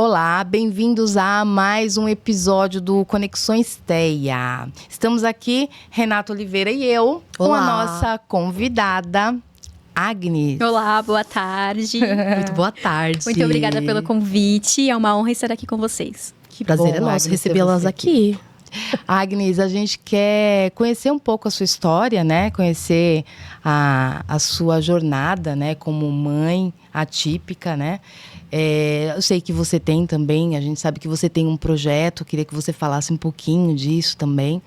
Olá, bem-vindos a mais um episódio do Conexões TEA. Estamos aqui, Renata Oliveira e eu, com a nossa convidada, Agnes. Olá, boa tarde. Muito boa tarde. Muito obrigada pelo convite, é uma honra estar aqui com vocês. Que prazer é nosso recebê-las aqui. Agnes, a gente quer conhecer um pouco a sua história, né? Conhecer a sua jornada, né? Como mãe atípica, né? Eu sei que você tem também, a gente sabe que você tem um projeto, queria que você falasse um pouquinho disso também,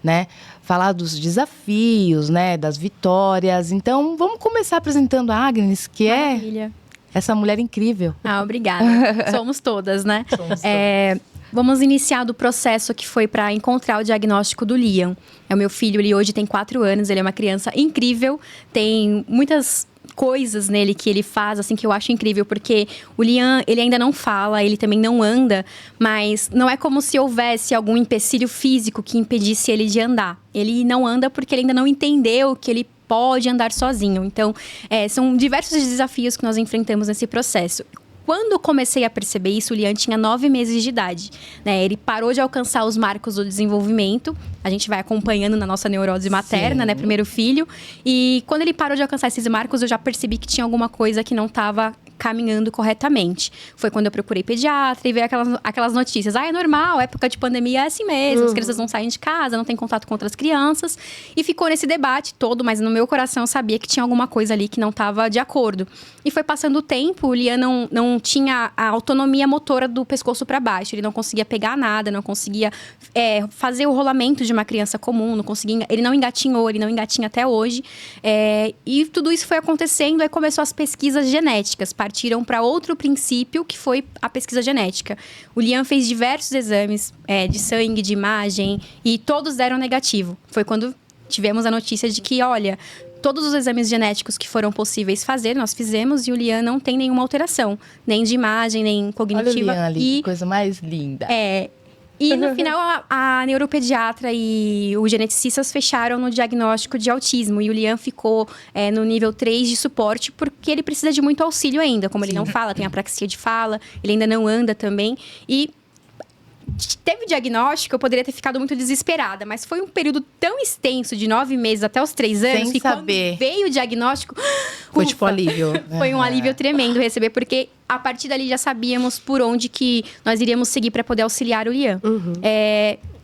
né? Falar dos desafios, né? Das vitórias. Então, vamos começar apresentando a Agnes, que Maravilha. É essa mulher incrível. Obrigada. Somos todas, né? Somos todas. Vamos iniciar do processo que foi para encontrar o diagnóstico do Liam. É o meu filho, ele hoje tem 4 anos, ele é uma criança incrível, tem muitas coisas nele que ele faz, assim, que eu acho incrível, porque o Liam, ele ainda não fala, ele também não anda, mas não é como se houvesse algum empecilho físico que impedisse ele de andar. Ele não anda porque ele ainda não entendeu que ele pode andar sozinho. Então, são diversos desafios que nós enfrentamos nesse processo. Quando eu comecei a perceber isso, o Liam tinha 9 meses de idade, né? Ele parou de alcançar os marcos do desenvolvimento. A gente vai acompanhando na nossa neurose materna, né? Primeiro filho. E quando ele parou de alcançar esses marcos, eu já percebi que tinha alguma coisa que não estava caminhando corretamente. Foi quando eu procurei pediatra e veio aquelas notícias. É normal, época de pandemia é assim mesmo. As crianças não saem de casa, não têm contato com outras crianças. E ficou nesse debate todo, mas no meu coração eu sabia que tinha alguma coisa ali que não estava de acordo. E foi passando o tempo, o Liam não tinha a autonomia motora do pescoço para baixo. Ele não conseguia pegar nada, não conseguia fazer o rolamento de uma criança comum, não conseguia, ele não engatinhou, ele não engatinha até hoje. E tudo isso foi acontecendo, aí começou as pesquisas genéticas, partiram para outro princípio, que foi a pesquisa genética. O Liam fez diversos exames de sangue, de imagem, e todos deram negativo. Foi quando tivemos a notícia de que, olha, todos os exames genéticos que foram possíveis fazer, nós fizemos, e o Liam não tem nenhuma alteração, nem de imagem, nem cognitiva. Olha o Liam ali, que coisa mais linda. E no final, a neuropediatra e os geneticistas fecharam no diagnóstico de autismo. E o Liam ficou no nível 3 de suporte, porque ele precisa de muito auxílio ainda. Como ele não fala, tem apraxia de fala, ele ainda não anda também. E teve o diagnóstico, eu poderia ter ficado muito desesperada. Mas foi um período tão extenso, de 9 meses até os 3 anos, sem que saber. Quando veio o diagnóstico... Foi tipo alívio. Foi um alívio tremendo receber, porque a partir dali já sabíamos por onde que nós iríamos seguir para poder auxiliar o Liam.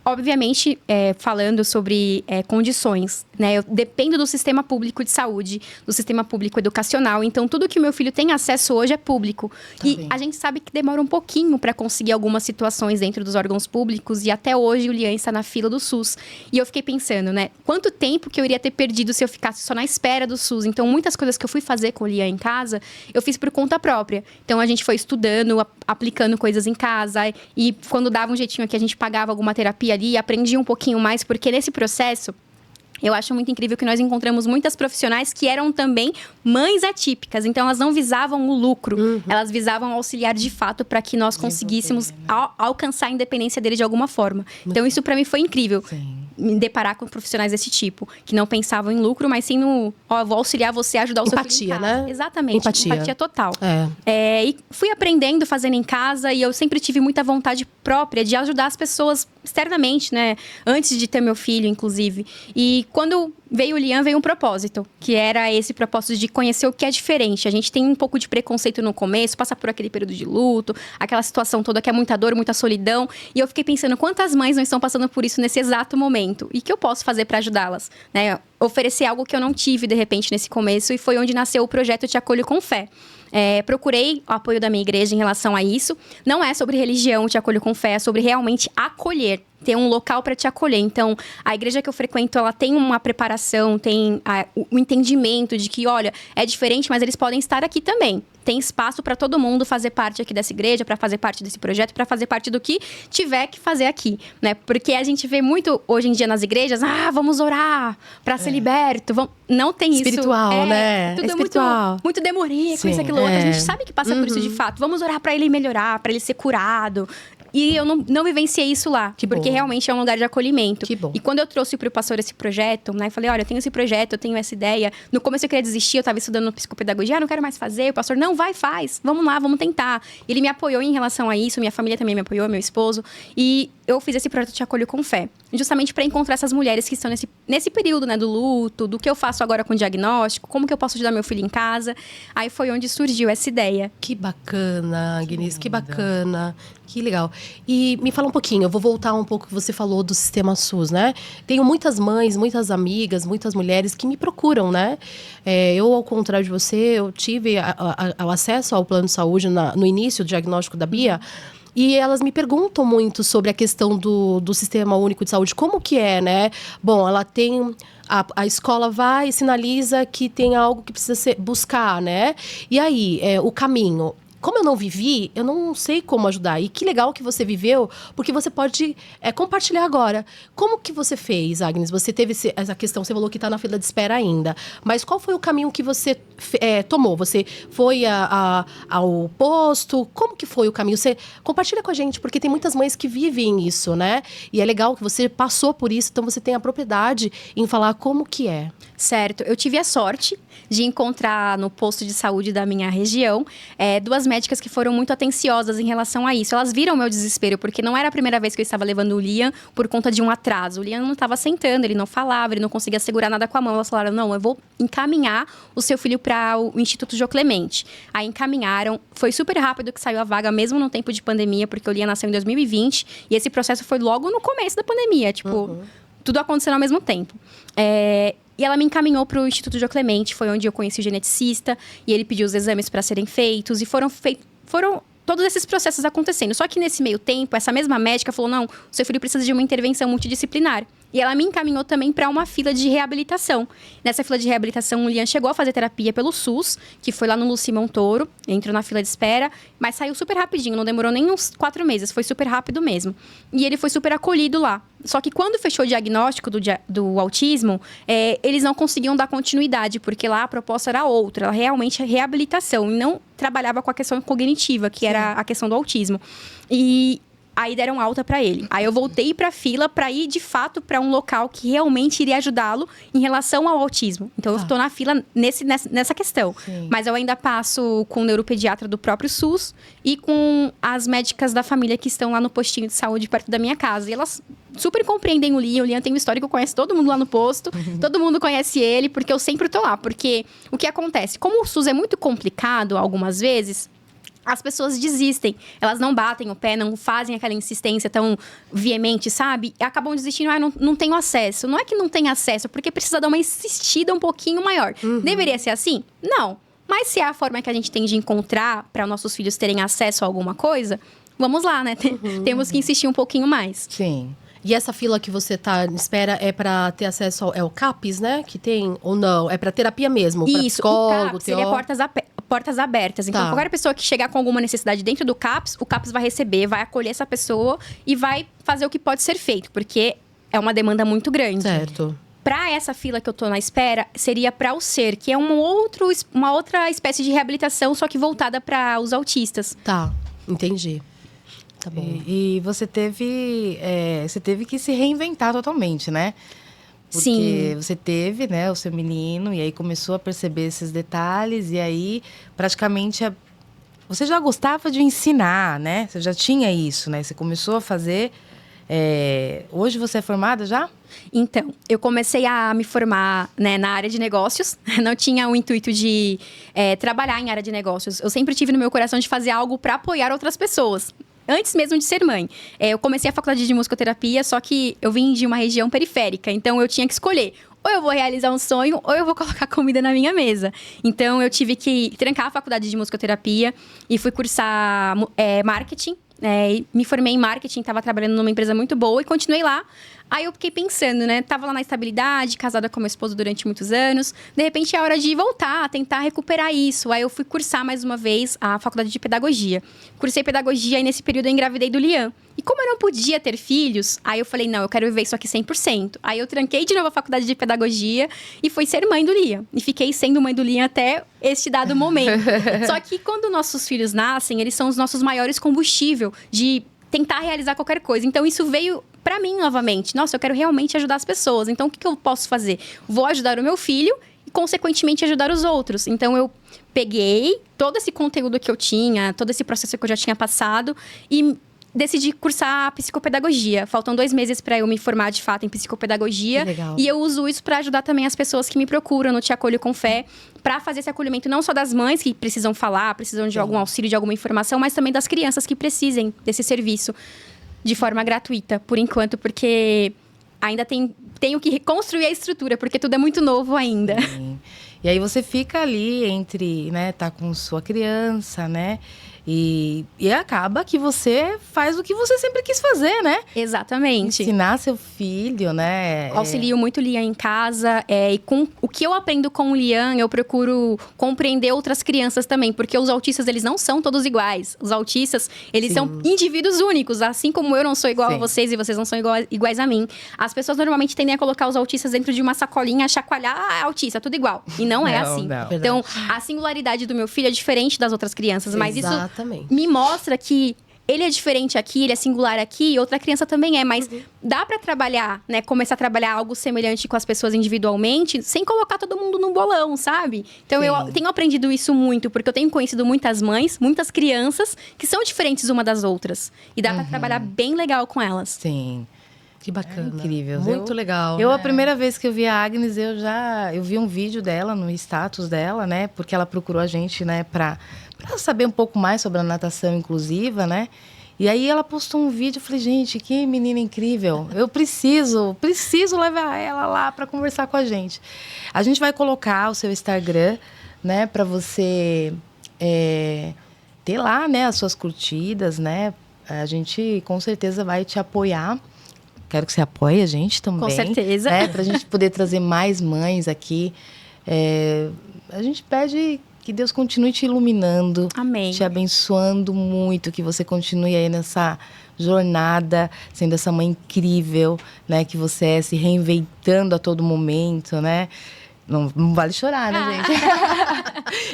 Obviamente, falando sobre condições, né? Eu dependo do sistema público de saúde, do sistema público educacional. Então, tudo que o meu filho tem acesso hoje é público. E a gente sabe que demora um pouquinho para conseguir algumas situações dentro dos órgãos públicos. E até hoje, o Liam está na fila do SUS. E eu fiquei pensando, né? Quanto tempo que eu iria ter perdido se eu ficasse só na espera do SUS? Então, muitas coisas que eu fui fazer com o Liam em casa, eu fiz por conta própria. Então, a gente foi estudando, aplicando coisas em casa. E quando dava um jeitinho aqui, a gente pagava alguma terapia ali, aprendi um pouquinho mais, porque nesse processo, eu acho muito incrível que nós encontramos muitas profissionais que eram também mães atípicas. Então, elas não visavam o lucro, elas visavam auxiliar de fato para que nós conseguíssemos alcançar a independência dele de alguma forma. Então, isso para mim foi incrível. Me deparar com profissionais desse tipo, que não pensavam em lucro, mas sim no, vou auxiliar você a ajudar o seu filho em casa. Empatia, né? Exatamente, empatia total. E fui aprendendo, fazendo em casa, e eu sempre tive muita vontade própria de ajudar as pessoas externamente, né? Antes de ter meu filho, inclusive. E quando veio o Liam, veio um propósito, que era esse propósito de conhecer o que é diferente. A gente tem um pouco de preconceito no começo, passa por aquele período de luto, aquela situação toda que é muita dor, muita solidão. E eu fiquei pensando, quantas mães não estão passando por isso nesse exato momento? E o que eu posso fazer para ajudá-las? Né? Oferecer algo que eu não tive, de repente, nesse começo. E foi onde nasceu o projeto Te Acolho com Fé. Procurei o apoio da minha igreja em relação a isso. Não é sobre religião, Te Acolho com Fé, é sobre realmente acolher. Ter um local para te acolher. Então, a igreja que eu frequento, ela tem uma preparação, tem o entendimento de que, olha, é diferente, mas eles podem estar aqui também. Tem espaço para todo mundo fazer parte aqui dessa igreja, para fazer parte desse projeto, para fazer parte do que tiver que fazer aqui, né? Porque a gente vê muito, hoje em dia, nas igrejas, vamos orar para ser liberto. Não tem isso. Espiritual, né? Tudo espiritual. muito demoníaco, isso, aquilo outro. A gente sabe que passa por isso de fato. Vamos orar para ele melhorar, para ele ser curado. E eu não vivenciei isso lá. Que porque bom. realmente é um lugar de acolhimento. Que bom. E quando eu trouxe pro pastor esse projeto, né? Eu falei, olha, eu tenho esse projeto, eu tenho essa ideia. No começo eu queria desistir, eu tava estudando psicopedagogia, não quero mais fazer. O pastor, não, vai, faz. Vamos lá, vamos tentar. Ele me apoiou em relação a isso, minha família também me apoiou, meu esposo. E eu fiz esse projeto Te Acolho com Fé. Justamente para encontrar essas mulheres que estão nesse período, né? Do luto, do que eu faço agora com o diagnóstico, como que eu posso ajudar meu filho em casa. Aí foi onde surgiu essa ideia. Que bacana, Agnes, que bacana. Que legal. E me fala um pouquinho, eu vou voltar um pouco que você falou do sistema SUS, né? Tenho muitas mães, muitas amigas, muitas mulheres que me procuram, né? Eu, ao contrário de você, eu tive o acesso ao plano de saúde no início do diagnóstico da Bia. E elas me perguntam muito sobre a questão do Sistema Único de Saúde. Como que é, né? Bom, ela tem... A escola vai e sinaliza que tem algo que precisa buscar, né? E aí, o caminho... Como eu não vivi, eu não sei como ajudar. E que legal que você viveu, porque você pode compartilhar agora. Como que você fez, Agnes? Você teve essa questão, você falou que está na fila de espera ainda. Mas qual foi o caminho que você tomou? Você foi ao posto? Como que foi o caminho? Você compartilha com a gente, porque tem muitas mães que vivem isso, né? E é legal que você passou por isso, então você tem a propriedade em falar como que é. Certo. Eu tive a sorte de encontrar no posto de saúde da minha região 2 médicas que foram muito atenciosas em relação a isso. Elas viram o meu desespero, porque não era a primeira vez que eu estava levando o Liam por conta de um atraso. O Liam não estava sentando, ele não falava, ele não conseguia segurar nada com a mão. Elas falaram, não, eu vou encaminhar o seu filho para o Instituto Jô Clemente. Aí encaminharam. Foi super rápido que saiu a vaga, mesmo no tempo de pandemia, porque o Liam nasceu em 2020. E esse processo foi logo no começo da pandemia. Tipo, tudo acontecendo ao mesmo tempo. E ela me encaminhou para o Instituto Jô Clemente, foi onde eu conheci o geneticista, e ele pediu os exames para serem feitos, e foram todos esses processos acontecendo. Só que nesse meio tempo, essa mesma médica falou, não, o seu filho precisa de uma intervenção multidisciplinar. E ela me encaminhou também para uma fila de reabilitação. Nessa fila de reabilitação, o Liam chegou a fazer terapia pelo SUS, que foi lá no Luci Montoro, entrou na fila de espera, mas saiu super rapidinho, não demorou nem uns 4 meses, foi super rápido mesmo. E ele foi super acolhido lá. Só que quando fechou o diagnóstico do autismo, eles não conseguiam dar continuidade, porque lá a proposta era outra, realmente a reabilitação, e não trabalhava com a questão cognitiva, que era a questão do autismo. E aí deram alta para ele. Aí eu voltei para a fila para ir, de fato, para um local que realmente iria ajudá-lo em relação ao autismo. Então, eu estou na fila nessa questão. Sim. Mas eu ainda passo com o neuropediatra do próprio SUS e com as médicas da família que estão lá no postinho de saúde perto da minha casa. E elas super compreendem o Liam. O Liam tem um histórico, conhece todo mundo lá no posto. Todo mundo conhece ele, porque eu sempre tô lá. Porque o que acontece? Como o SUS é muito complicado algumas vezes, as pessoas desistem. Elas não batem o pé, não fazem aquela insistência tão veemente, sabe? E acabam desistindo, não tenho acesso. Não é que não tem acesso, porque precisa dar uma insistida um pouquinho maior. Deveria ser assim? Não. Mas se é a forma que a gente tem de encontrar para nossos filhos terem acesso a alguma coisa, vamos lá, né? Temos que insistir um pouquinho mais. Sim. E essa fila que você tá em espera é para ter acesso ao CAPS, né? Que tem, ou não? É para terapia mesmo? Pra Isso, psicólogo, o CAPS, ele é portas abertas. Então, qualquer pessoa que chegar com alguma necessidade dentro do CAPS, o CAPS vai receber, vai acolher essa pessoa e vai fazer o que pode ser feito, porque é uma demanda muito grande. Certo. Para essa fila que eu tô na espera, seria para o SER, que é uma outra espécie de reabilitação, só que voltada para os autistas. Tá, entendi. Tá bom. E você teve que se reinventar totalmente, né? Porque Sim. você teve, né, o seu menino, e aí começou a perceber esses detalhes, e aí praticamente você já gostava de ensinar, né? Você já tinha isso, né? Você começou a fazer. Hoje você é formada já? Então, eu comecei a me formar, né, na área de negócios. Não tinha o intuito de trabalhar em área de negócios. Eu sempre tive no meu coração de fazer algo para apoiar outras pessoas. Antes mesmo de ser mãe. Eu comecei a faculdade de musicoterapia, só que eu vim de uma região periférica. Então, eu tinha que escolher. Ou eu vou realizar um sonho, ou eu vou colocar comida na minha mesa. Então, eu tive que trancar a faculdade de musicoterapia e fui cursar marketing. Me formei em marketing, estava trabalhando numa empresa muito boa e continuei lá. Aí eu fiquei pensando, né? Tava lá na estabilidade, casada com meu esposo durante muitos anos. De repente é hora de voltar, tentar recuperar isso. Aí eu fui cursar mais uma vez a faculdade de pedagogia. Cursei pedagogia e nesse período eu engravidei do Liam. E como eu não podia ter filhos, aí eu falei, não, eu quero viver isso aqui 100%. Aí eu tranquei de novo a faculdade de pedagogia e fui ser mãe do Liam. E fiquei sendo mãe do Liam até este dado momento. Só que quando nossos filhos nascem, eles são os nossos maiores combustíveis de tentar realizar qualquer coisa. Então, isso veio pra mim novamente. Nossa, eu quero realmente ajudar as pessoas. Então, o que eu posso fazer? Vou ajudar o meu filho e, consequentemente, ajudar os outros. Então, eu peguei todo esse conteúdo que eu tinha, todo esse processo que eu já tinha passado e decidi cursar psicopedagogia. Faltam 2 meses para eu me formar de fato em psicopedagogia. Que legal. E eu uso isso para ajudar também as pessoas que me procuram no Te Acolho com Fé, para fazer esse acolhimento não só das mães que precisam falar, precisam de algum auxílio, de alguma informação, mas também das crianças que precisem desse serviço de forma gratuita, por enquanto, porque ainda tenho que reconstruir a estrutura, porque tudo é muito novo ainda. Sim. E aí você fica ali entre, né, tá com sua criança, né? E acaba que você faz o que você sempre quis fazer, né? Exatamente. Ensinar seu filho, né? Auxilio muito o Lian em casa. E com o que eu aprendo com o Lian, eu procuro compreender outras crianças também. Porque os autistas, eles não são todos iguais. Os autistas, eles são indivíduos únicos. Assim como eu não sou igual a vocês e vocês não são iguais a mim. As pessoas normalmente tendem a colocar os autistas dentro de uma sacolinha, chacoalhar, autista, tudo igual. E não é assim. Não. Então, a singularidade do meu filho é diferente das outras crianças. Mas isso Exatamente. me mostra que ele é diferente aqui, ele é singular aqui, e outra criança também é. Mas dá pra trabalhar, né? Começar a trabalhar algo semelhante com as pessoas individualmente, sem colocar todo mundo num bolão, sabe? Então, eu tenho aprendido isso muito, porque eu tenho conhecido muitas mães, muitas crianças, que são diferentes uma das outras. E dá pra trabalhar bem legal com elas. Sim. Que bacana. É incrível. Muito legal. A primeira vez que eu vi a Agnes, eu vi um vídeo dela no status dela, né? Porque ela procurou a gente, né, pra saber um pouco mais sobre a natação inclusiva, né? E aí ela postou um vídeo, eu falei, gente, que menina incrível. Eu preciso levar ela lá para conversar com a gente. A gente vai colocar o seu Instagram, né, para você ter lá, né, as suas curtidas, né? A gente com certeza vai te apoiar. Quero que você apoie a gente também. Com certeza. Né, para a gente poder trazer mais mães aqui. A gente pede que Deus continue te iluminando. Amém. Te abençoando muito. Que você continue aí nessa jornada, sendo essa mãe incrível, né? Que você é, se reinventando a todo momento, né? Não vale chorar, né, gente?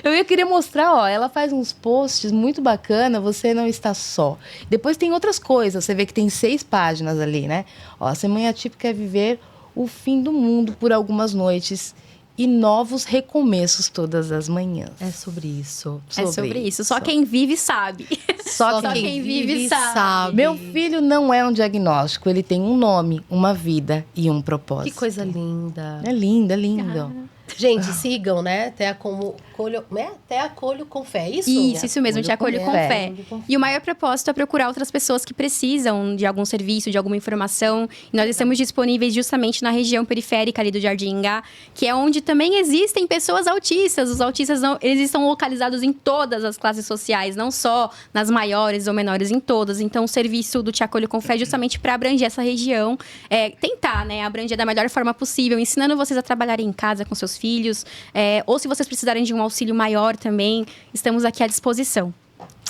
Eu queria mostrar, ó, ela faz uns posts muito bacana, você não está só. Depois tem outras coisas, você vê que tem 6 páginas ali, né? Ó, a Semana Atípica é viver o fim do mundo por algumas noites e novos recomeços todas as manhãs. É sobre isso. É sobre isso. Só quem vive sabe. Só quem vive sabe. Meu filho não é um diagnóstico, ele tem um nome, uma vida e um propósito. Que coisa linda. É lindo, é lindo. Gente, sigam, né? Até acolho com fé. Isso mesmo, Te Acolho com Fé. E o maior propósito é procurar outras pessoas que precisam de algum serviço, de alguma informação. E nós estamos disponíveis justamente na região periférica ali do Jardim Ingá, que é onde também existem pessoas autistas. Os autistas, eles estão localizados em todas as classes sociais, não só nas maiores ou menores, em todas. Então, o serviço do Te Acolho com Fé é justamente para abranger essa região. Tentar, né? Abranger da melhor forma possível, ensinando vocês a trabalharem em casa com seus filhos, ou se vocês precisarem de um auxílio maior também, estamos aqui à disposição.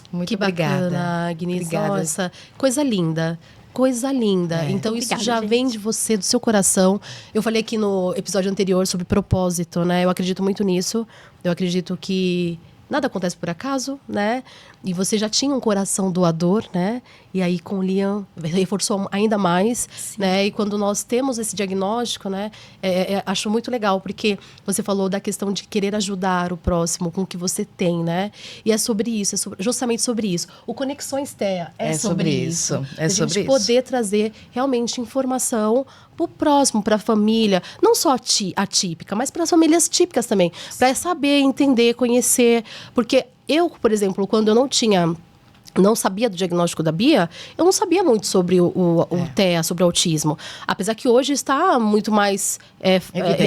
Muito obrigada, obrigada, Agnes. Obrigada. Nossa, coisa linda. Coisa linda. Então, Obrigada, isso já gente. vem de você, do seu coração. Eu falei aqui no episódio anterior sobre propósito, né? Eu acredito muito nisso. Eu acredito que nada acontece por acaso, né? E você já tinha um coração doador, né? E aí com o Lian reforçou ainda mais, né? E quando nós temos esse diagnóstico, né? Acho muito legal, porque você falou da questão de querer ajudar o próximo com o que você tem, né? E é sobre isso, justamente sobre isso. O Conexões TEA é sobre isso. É a sobre gente isso. poder trazer realmente informação pro próximo, para a família, não só atípica, mas para as famílias típicas também, para saber, entender, conhecer, porque eu, por exemplo, quando eu não sabia do diagnóstico da Bia, eu não sabia muito sobre o TEA, sobre o autismo. Apesar que hoje está muito mais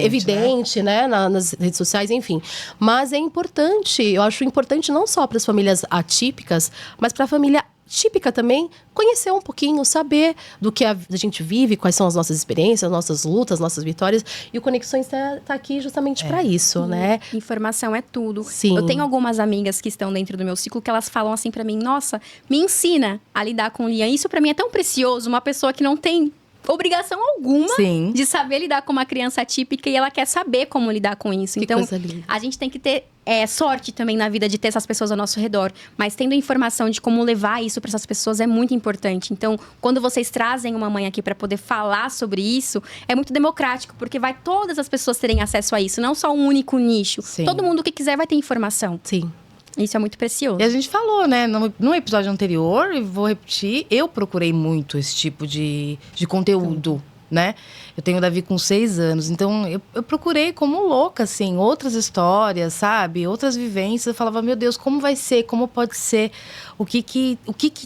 evidente, né? Nas redes sociais, enfim. Mas é importante, eu acho importante não só para as famílias atípicas, mas para a família típica também, conhecer um pouquinho, saber do que a gente vive, quais são as nossas experiências, nossas lutas, nossas vitórias. E o Conexões tá aqui justamente para isso, né? Informação é tudo. Sim. Eu tenho algumas amigas que estão dentro do meu ciclo que elas falam assim pra mim, nossa, me ensina a lidar com o Lian. Isso pra mim é tão precioso, uma pessoa que não tem obrigação alguma Sim. de saber lidar com uma criança atípica e ela quer saber como lidar com isso. Que Então, coisa linda. a gente tem que ter sorte também na vida de ter essas pessoas ao nosso redor. Mas tendo informação de como levar isso para essas pessoas é muito importante. Então, quando vocês trazem uma mãe aqui para poder falar sobre isso, é muito democrático, porque vai todas as pessoas terem acesso a isso, não só um único nicho. Sim. Todo mundo que quiser vai ter informação. Sim. Isso é muito precioso. E a gente falou, né, no episódio anterior, e vou repetir, eu procurei muito esse tipo de conteúdo, né? Eu tenho o Davi com 6 anos, então eu procurei como louca, assim, outras histórias, sabe? Outras vivências. Eu falava, meu Deus, como vai ser? Como pode ser? O que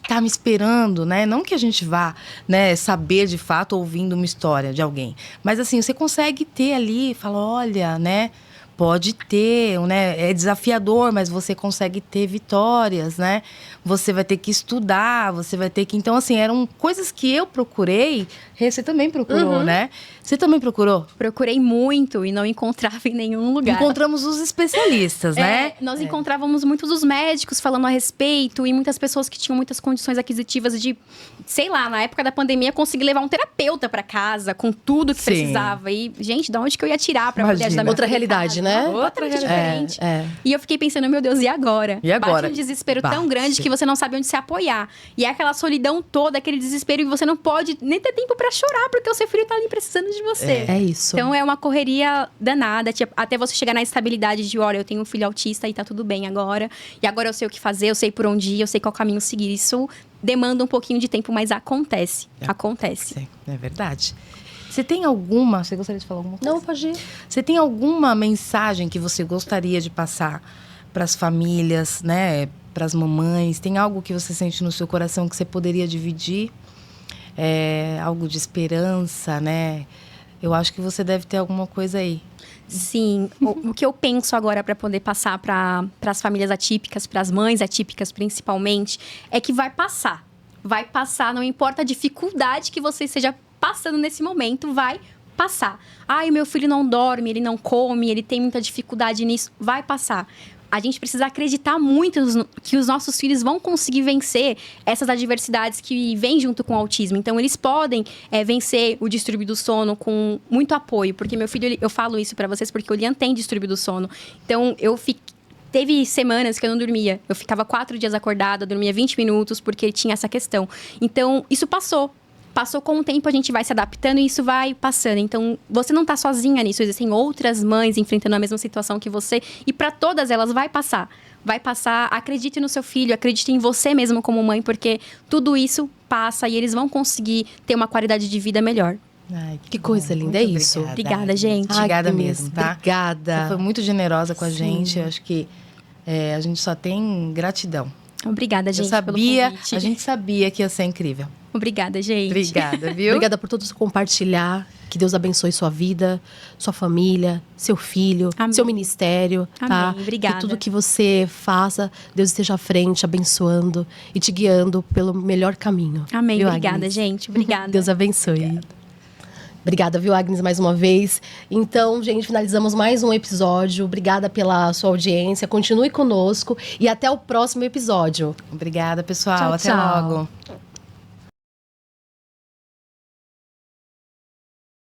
tá me esperando, né? Não que a gente vá, né, saber de fato ouvindo uma história de alguém. Mas, assim, você consegue ter ali, fala, olha, né? Pode ter, né? É desafiador, mas você consegue ter vitórias, né? Você vai ter que estudar, você vai ter que... Então, assim, eram coisas que eu procurei. Você também procurou, né? Você também procurou? Procurei muito e não encontrava em nenhum lugar. Encontramos os especialistas, né? Nós encontrávamos muitos dos médicos falando a respeito e muitas pessoas que tinham muitas condições aquisitivas de, sei lá, na época da pandemia, conseguir levar um terapeuta para casa com tudo que Sim. precisava. E, gente, de onde que eu ia tirar para poder Imagina. ajudar minha Outra filha em realidade, casa? né? Outra diferente. É. E eu fiquei pensando, meu Deus, e agora? E agora? Bate um desespero Bate. tão grande que você não sabe onde se apoiar. E é aquela solidão toda, aquele desespero, e você não pode nem ter tempo para chorar, porque o seu filho tá ali precisando de você. É isso. Então é uma correria danada, tipo, até você chegar na estabilidade de, olha, eu tenho um filho autista e tá tudo bem agora. E agora eu sei o que fazer, eu sei por onde ir, eu sei qual caminho seguir. Isso demanda um pouquinho de tempo, mas acontece. Acontece. Sim, é verdade. Você tem alguma... Você gostaria de falar alguma coisa? Não, pode ir. Você tem alguma mensagem que você gostaria de passar para as famílias, né? Para as mamães? Tem algo que você sente no seu coração que você poderia dividir? Algo de esperança, né? Eu acho que você deve ter alguma coisa aí. Sim, o que eu penso agora para poder passar para as famílias atípicas, para as mães atípicas principalmente, é que vai passar. Vai passar, não importa a dificuldade que você esteja passando nesse momento, vai passar. Ai, o meu filho não dorme, ele não come, ele tem muita dificuldade nisso. Vai passar. A gente precisa acreditar muito que os nossos filhos vão conseguir vencer essas adversidades que vêm junto com o autismo. Então, eles podem vencer o distúrbio do sono com muito apoio. Porque meu filho, eu falo isso pra vocês porque o Liam tem distúrbio do sono. Então, teve semanas que eu não dormia. Eu ficava 4 dias acordada, dormia 20 minutos porque ele tinha essa questão. Então, isso passou. Passou com o tempo, a gente vai se adaptando e isso vai passando. Então, você não tá sozinha nisso. Existem outras mães enfrentando a mesma situação que você. E para todas elas, vai passar. Vai passar. Acredite no seu filho, acredite em você mesmo como mãe, porque tudo isso passa e eles vão conseguir ter uma qualidade de vida melhor. Ai, Que coisa bom. linda, Muito é isso. Obrigada, gente. Obrigada Ai, mesmo, tá? Obrigada. Você foi muito generosa com a Sim. gente. Eu acho que a gente só tem gratidão. Obrigada, gente, Eu pelo sabia, convite. a gente sabia que ia ser incrível. Obrigada, gente. Obrigada, viu? Obrigada por todos compartilhar. Que Deus abençoe sua vida, sua família, seu filho, Amém. seu ministério, tá? Amém, obrigada. Que tudo que você faça, Deus esteja à frente, abençoando e te guiando pelo melhor caminho. Amém. Viu, Obrigada, Agnes? gente. Obrigada. Deus abençoe. Obrigada, viu, Agnes, mais uma vez. Então, gente, finalizamos mais um episódio. Obrigada pela sua audiência. Continue conosco e até o próximo episódio. Obrigada, pessoal. Tchau, Até tchau. logo.